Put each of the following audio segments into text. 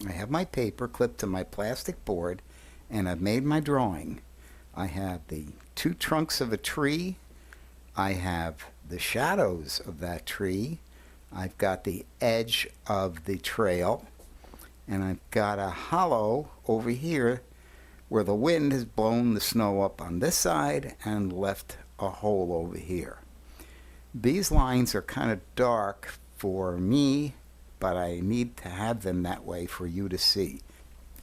I have my paper clipped to my plastic board, and I've made my drawing. I have the two trunks of a tree. I have the shadows of that tree. I've got the edge of the trail, and I've got a hollow over here where the wind has blown the snow up on this side and left a hole over here. These lines are kind of dark for me, but I need to have them that way for you to see.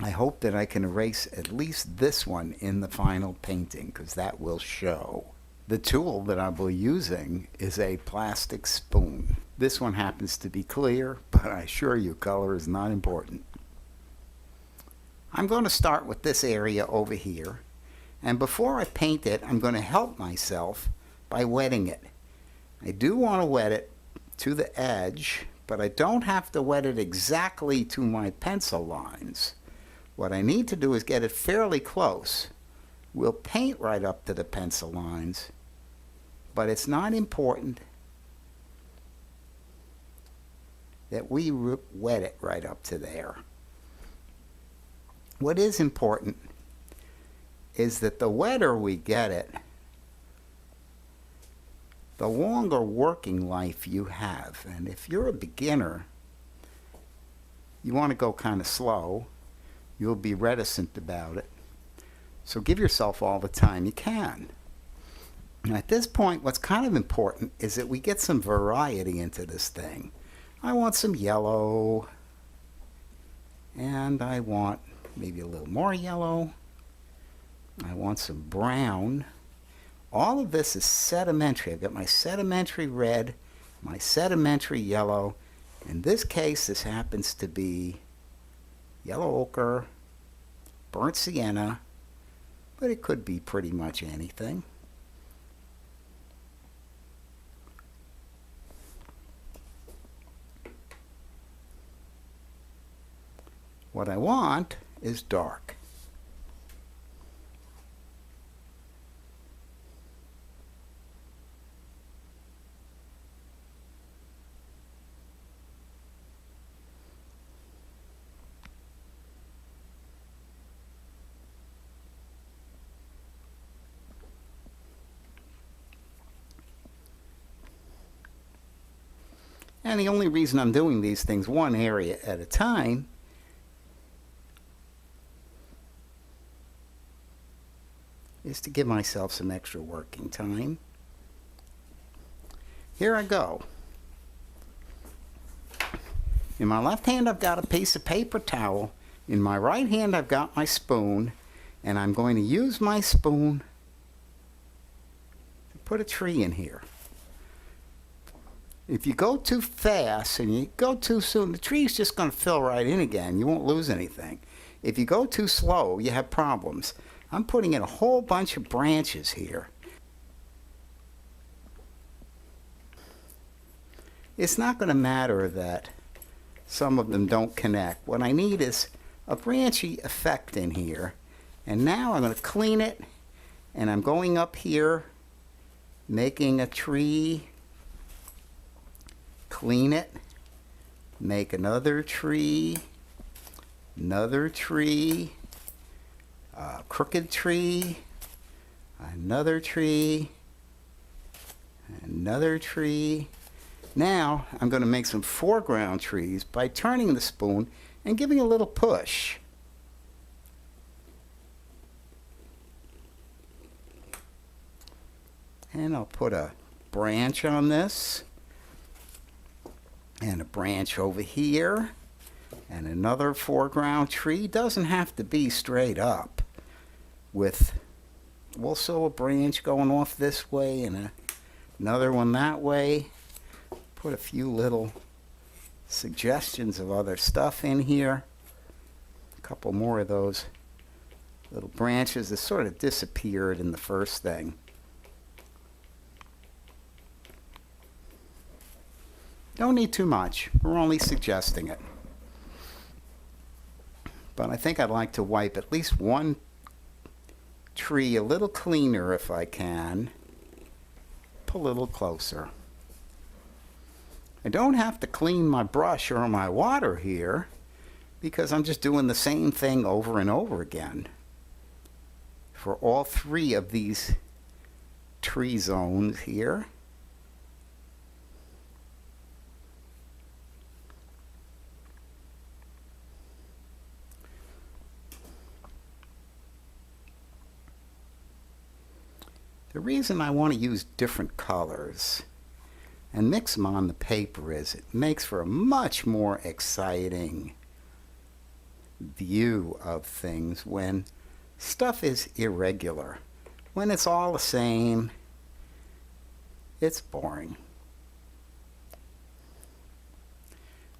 I hope that I can erase at least this one in the final painting, because that will show. The tool that I'll be using is a plastic spoon. This one happens to be clear, but I assure you color is not important. I'm going to start with this area over here, and before I paint it, I'm going to help myself by wetting it. I do want to wet it to the edge, but I don't have to wet it exactly to my pencil lines. What I need to do is get it fairly close. We'll paint right up to the pencil lines, but it's not important that we wet it right up to there. What is important is that the wetter we get it, the longer working life you have. And if you're a beginner, you want to go kind of slow, you'll be reticent about it. So give yourself all the time you can. And at this point, what's kind of important is that we get some variety into this thing. I want some yellow, and I want maybe a little more yellow. I want some brown. All of this is sedimentary. I've got my sedimentary red, my sedimentary yellow. In this case, this happens to be yellow ochre, burnt sienna, but it could be pretty much anything. What I want is dark. And the only reason I'm doing these things one area at a time is to give myself some extra working time. Here I go. In my left hand I've got a piece of paper towel. In my right hand I've got my spoon, and I'm going to use my spoon to put a tree in here. If you go too fast and you go too soon, the tree's just going to fill right in again. You won't lose anything. If you go too slow, you have problems. I'm putting in a whole bunch of branches here. It's not going to matter that some of them don't connect. What I need is a branchy effect in here. And now I'm going to clean it, and I'm going up here, making a tree, clean it, make another tree, crooked tree, another tree, another tree. Now I'm going to make some foreground trees by turning the spoon and giving a little push. And I'll put a branch on this, and a branch over here, and another foreground tree. Doesn't have to be straight up, with also a branch going off this way and another one that way. Put a few little suggestions of other stuff in here. A couple more of those little branches that sort of disappeared in the first thing. Don't need too much. We're only suggesting it. But I think I'd like to wipe at least one tree a little cleaner if I can. Pull a little closer. I don't have to clean my brush or my water here, because I'm just doing the same thing over and over again for all three of these tree zones here. The reason I want to use different colors and mix them on the paper is it makes for a much more exciting view of things when stuff is irregular. When it's all the same, it's boring.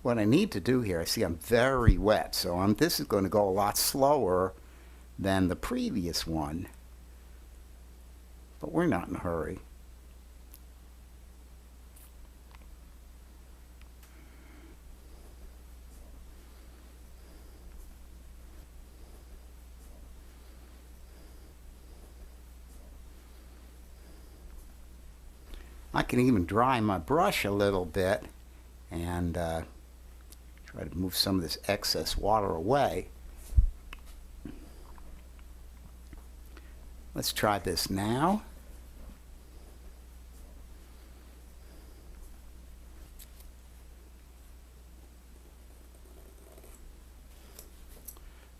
What I need to do here, I see I'm very wet, so this is going to go a lot slower than the previous one. But we're not in a hurry. I can even dry my brush a little bit and try to move some of this excess water away. Let's try this now.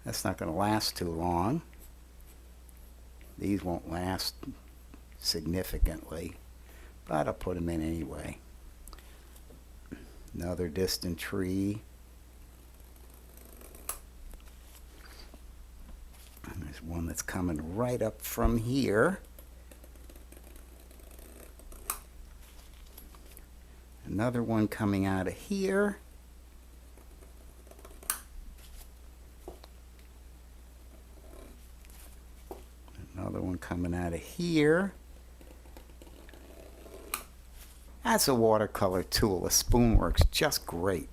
That's not going to last too long. These won't last significantly, but I'll put them in anyway. Another distant tree. And there's one that's coming right up from here. Another one coming out of here. Another one coming out of here. That's a watercolor tool. A spoon works just great.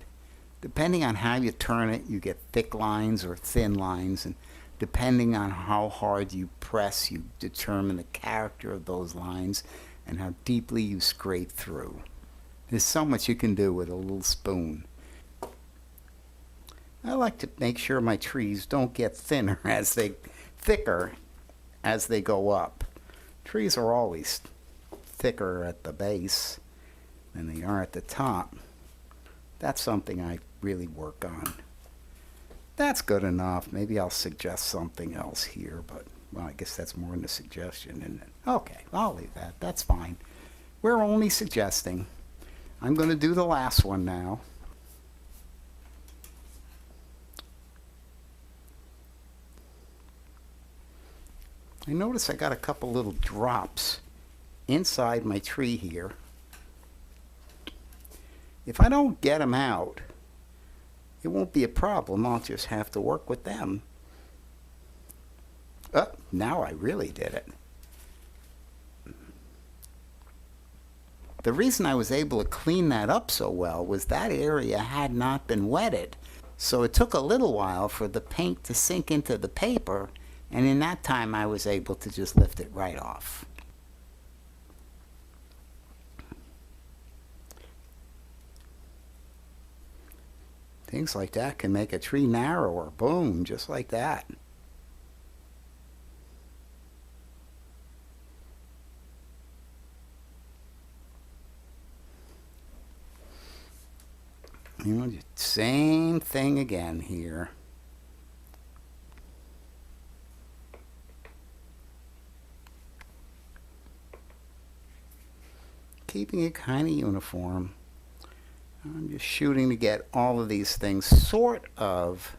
Depending on how you turn it, you get thick lines or thin lines, and depending on how hard you press, you determine the character of those lines and how deeply you scrape through. There's so much you can do with a little spoon. I like to make sure my trees don't get thicker as they go up. Trees are always thicker at the base than they are at the top. That's something I really work on. That's good enough. Maybe I'll suggest something else here, but well, I guess that's more in the suggestion, isn't it? Okay, I'll leave that. That's fine. We're only suggesting. I'm going to do the last one now. I notice I got a couple little drops inside my tree here. If I don't get them out, it won't be a problem. I'll just have to work with them. Oh, now I really did it. The reason I was able to clean that up so well was that area had not been wetted. So it took a little while for the paint to sink into the paper, and in that time I was able to just lift it right off. Things like that can make a tree narrower. Boom, just like that. You know, same thing again here. Keeping it kind of uniform. I'm just shooting to get all of these things sort of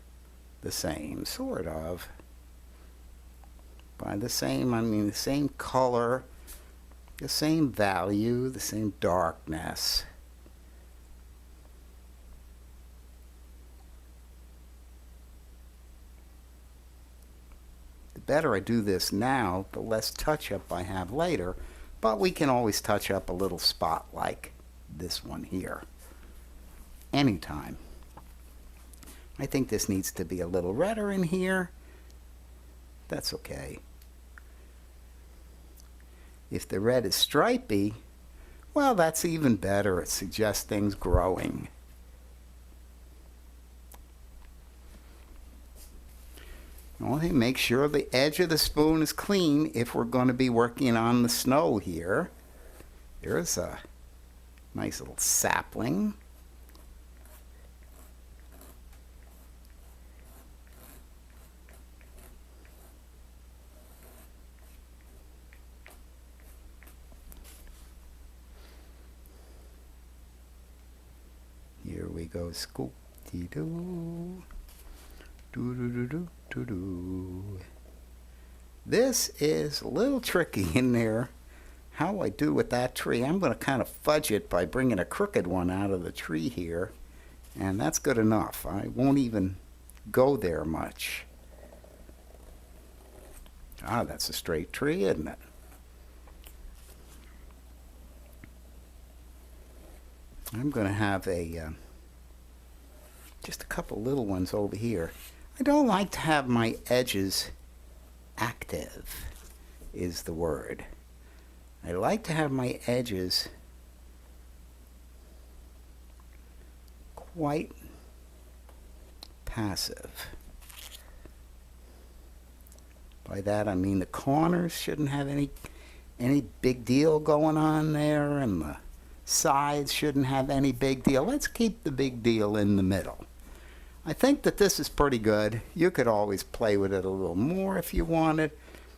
the same, sort of. By the same, I mean the same color, the same value, the same darkness. The better I do this now, the less touch-up I have later, but we can always touch up a little spot like this one here. Anytime. I think this needs to be a little redder in here. That's okay. If the red is stripy, well, that's even better. It suggests things growing. Only make sure the edge of the spoon is clean if we're going to be working on the snow here. There's a nice little sapling. Here we go, scoop-dee-doo. Do-do-do-do-do-do. This is a little tricky in there. How I do with that tree, I'm going to kind of fudge it by bringing a crooked one out of the tree here. And that's good enough. I won't even go there much. Ah, that's a straight tree, isn't it? I'm going to have just a couple little ones over here. I don't like to have my edges active, is the word. I like to have my edges quite passive. By that I mean the corners shouldn't have any big deal going on there, and the sides shouldn't have any big deal. Let's keep the big deal in the middle. I think that this is pretty good. You could always play with it a little more if you wanted.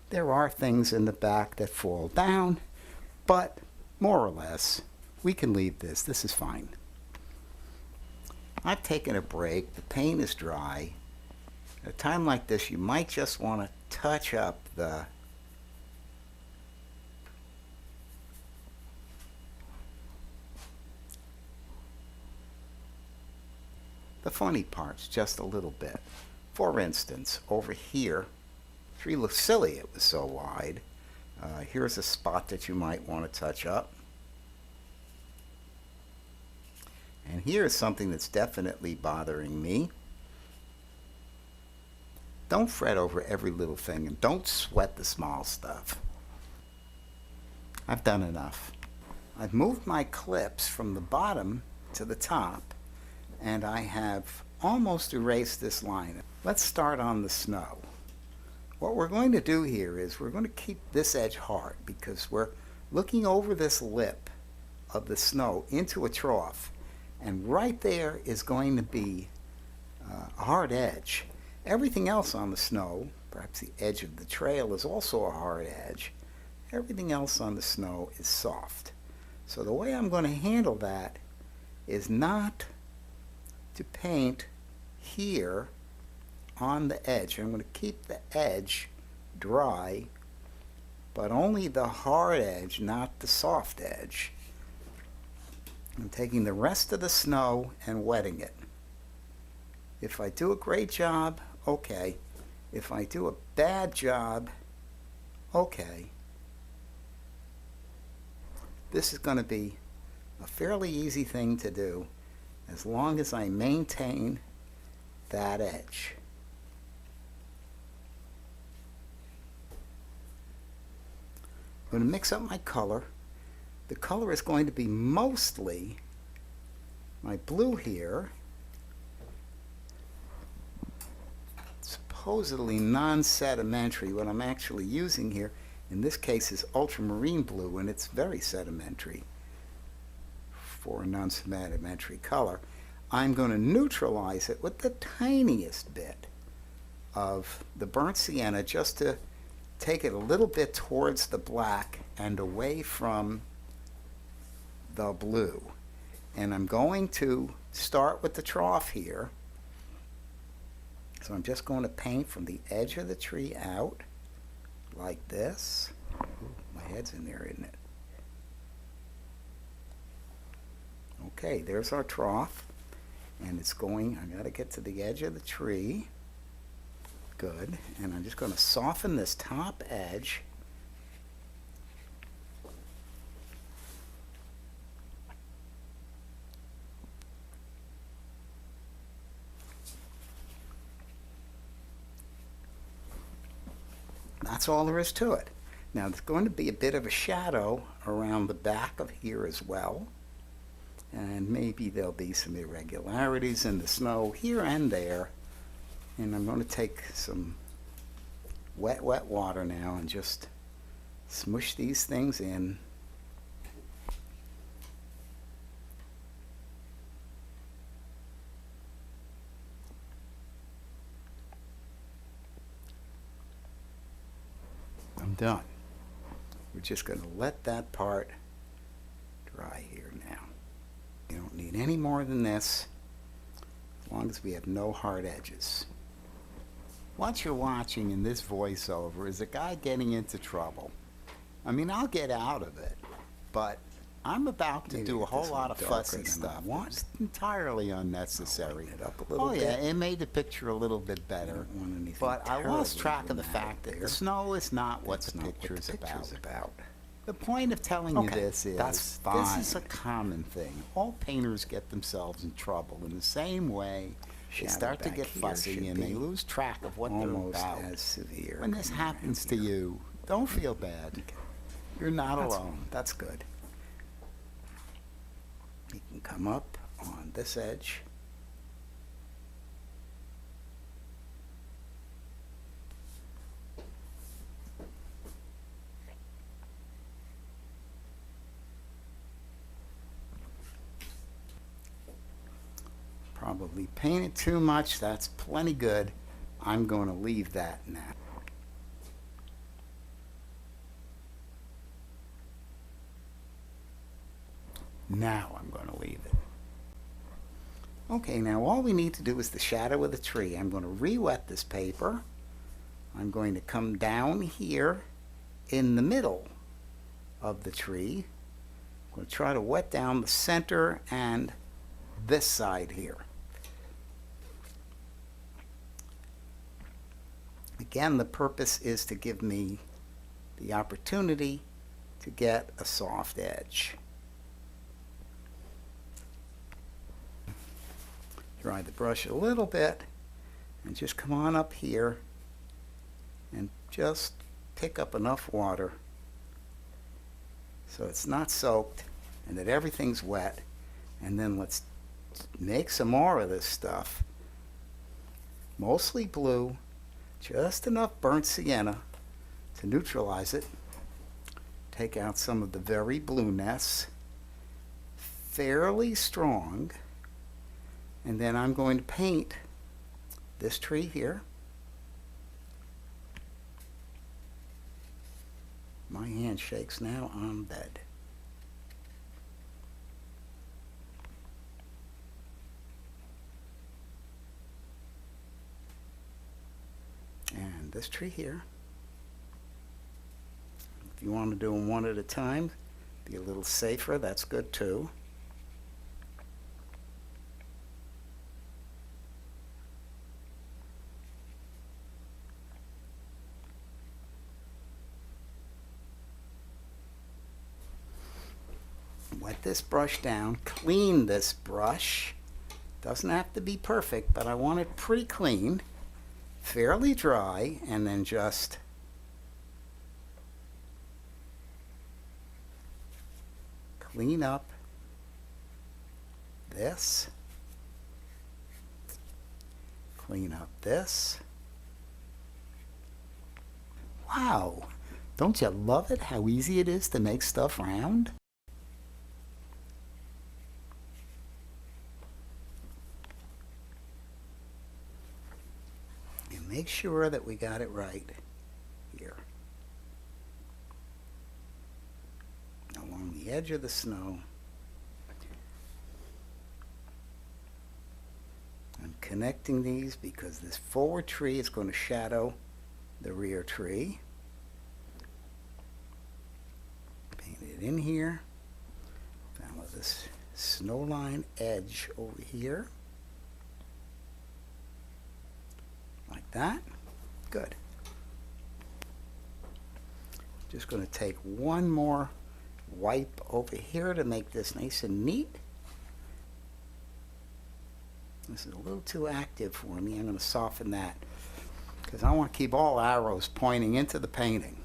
There are things in the back that fall down, but more or less, we can leave this. This is fine. I've taken a break. The paint is dry. At a time like this, you might just want to touch up the funny parts just a little bit. For instance, over here, the tree looks silly it was so wide. Here's a spot that you might want to touch up. And here's something that's definitely bothering me. Don't fret over every little thing, and don't sweat the small stuff. I've done enough. I've moved my clips from the bottom to the top, and I have almost erased this line. Let's start on the snow. What we're going to do here is we're going to keep this edge hard because we're looking over this lip of the snow into a trough, and right there is going to be a hard edge. Everything else on the snow, perhaps the edge of the trail, is also a hard edge. Everything else on the snow is soft. So the way I'm going to handle that is not to paint here on the edge. I'm going to keep the edge dry, but only the hard edge, not the soft edge. I'm taking the rest of the snow and wetting it. If I do a great job, okay. If I do a bad job, okay. This is going to be a fairly easy thing to do as long as I maintain that edge. I'm going to mix up my color. The color is going to be mostly my blue here, supposedly non-sedimentary. What I'm actually using here in this case is ultramarine blue, and it's very sedimentary for a non-sedimentary color. I'm going to neutralize it with the tiniest bit of the burnt sienna just to take it a little bit towards the black and away from the blue. And I'm going to start with the trough here. So I'm just going to paint from the edge of the tree out like this. Ooh, my head's in there, isn't it? Okay, there's our trough, and it's going, I got to get to the edge of the tree. Good, and I'm just going to soften this top edge. That's all there is to it. Now there's going to be a bit of a shadow around the back of here as well. And maybe there'll be some irregularities in the snow here and there. And I'm going to take some wet, wet water now and just smush these things in. I'm done. We're just going to let that part dry here now. You don't need any more than this, as long as we have no hard edges. What you're watching in this voiceover is a guy getting into trouble. I mean, I'll get out of it, but I'm about to do a whole lot of fussy stuff. It's entirely unnecessary. Oh yeah, it made the picture a little bit better, but I lost track of the fact that the snow is not what the picture is about. The point of telling you this is, this is a common thing. All painters get themselves in trouble in the same way. They start to get fussy and they lose track of what they're about. When this happens to you, don't feel bad. You're not alone. That's good. You can come up on this edge. Probably painted too much. That's plenty good. I'm going to leave that now. Now I'm going to leave it. Okay, now all we need to do is the shadow of the tree. I'm going to re-wet this paper. I'm going to come down here in the middle of the tree. I'm going to try to wet down the center and this side here. Again, the purpose is to give me the opportunity to get a soft edge. Dry the brush a little bit and just come on up here and just pick up enough water so it's not soaked and that everything's wet. And then let's make some more of this stuff. Mostly blue, just enough burnt sienna to neutralize it. Take out some of the very blueness, fairly strong. And then I'm going to paint this tree here. My hand shakes now, I'm dead. And this tree here. If you want to do them one at a time, be a little safer, that's good too. Wet this brush down, clean this brush. Doesn't have to be perfect, but I want it pretty clean, fairly dry, and then just clean up this, clean up this. Wow, don't you love it how easy it is to make stuff round? Make sure that we got it right here. Along the edge of the snow. I'm connecting these because this forward tree is going to shadow the rear tree. Paint it in here. Follow this snow line edge over here. Like that. Good. Just going to take one more wipe over here to make this nice and neat. This is a little too active for me. I'm going to soften that because I want to keep all arrows pointing into the painting.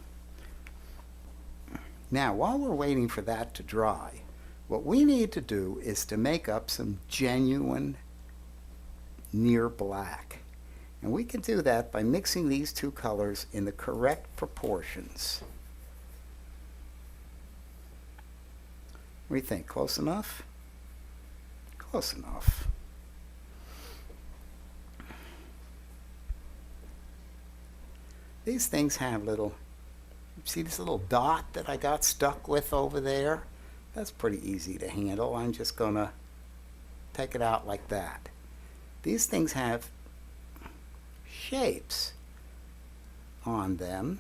Now, while we're waiting for that to dry, what we need to do is to make up some genuine near black. And we can do that by mixing these two colors in the correct proportions. What do you think? Close enough? Close enough. These things have little, see this little dot that I got stuck with over there? That's pretty easy to handle. I'm just gonna take it out like that. These things have shapes on them.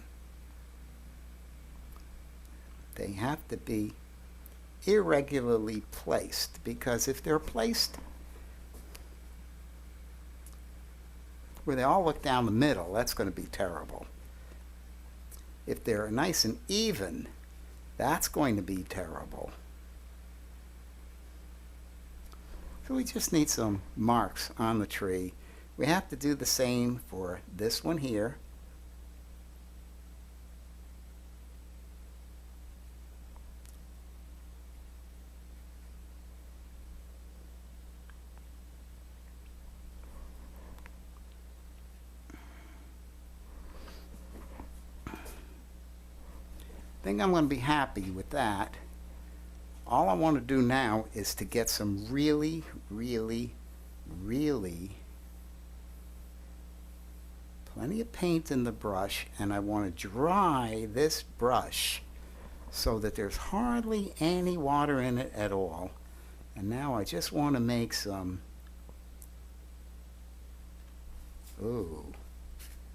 They have to be irregularly placed, because if they're placed where they all look down the middle, that's going to be terrible. If they're nice and even, that's going to be terrible. So we just need some marks on the tree. We have to do the same for this one here. I think I'm going to be happy with that. All I want to do now is to get some really plenty of paint in the brush, and I want to dry this brush so that there's hardly any water in it at all. And now I just want to make some, ooh,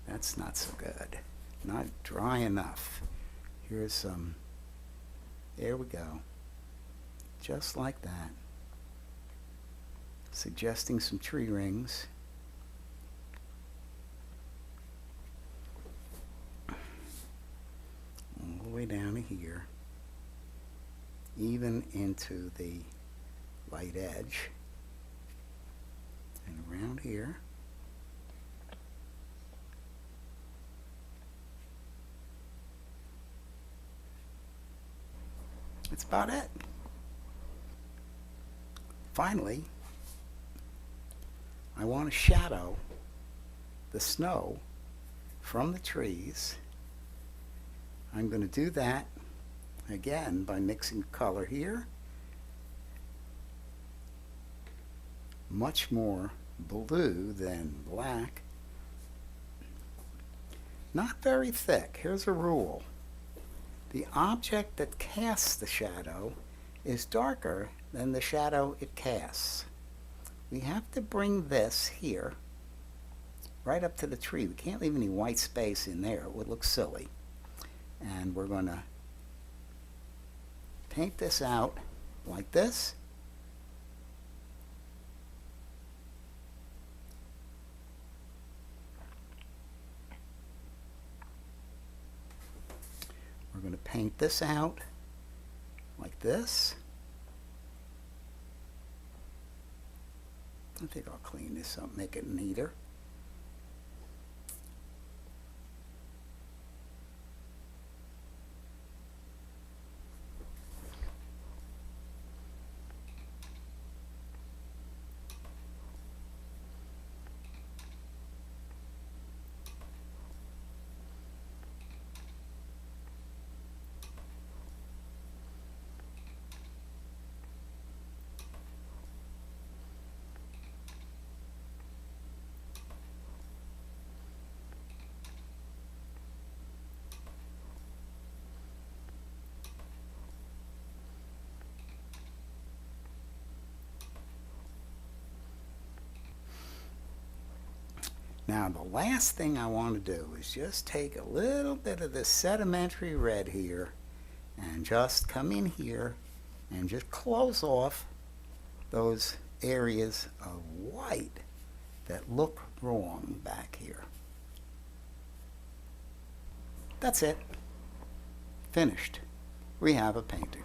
that's not so good, not dry enough. Here's some, there we go, just like that, suggesting some tree rings. All the way down to here, even into the light edge, and around here. That's about it. Finally, I want to shadow the snow from the trees. I'm going to do that again by mixing color here. Much more blue than black. Not very thick. Here's a rule. The object that casts the shadow is darker than the shadow it casts. We have to bring this here right up to the tree. We can't leave any white space in there. It would look silly. And we're going to paint this out like this. We're going to paint this out like this. I think I'll clean this up, make it neater. Now the last thing I want to do is just take a little bit of this sedimentary red here and just come in here and just close off those areas of white that look wrong back here. That's it. Finished. We have a painting.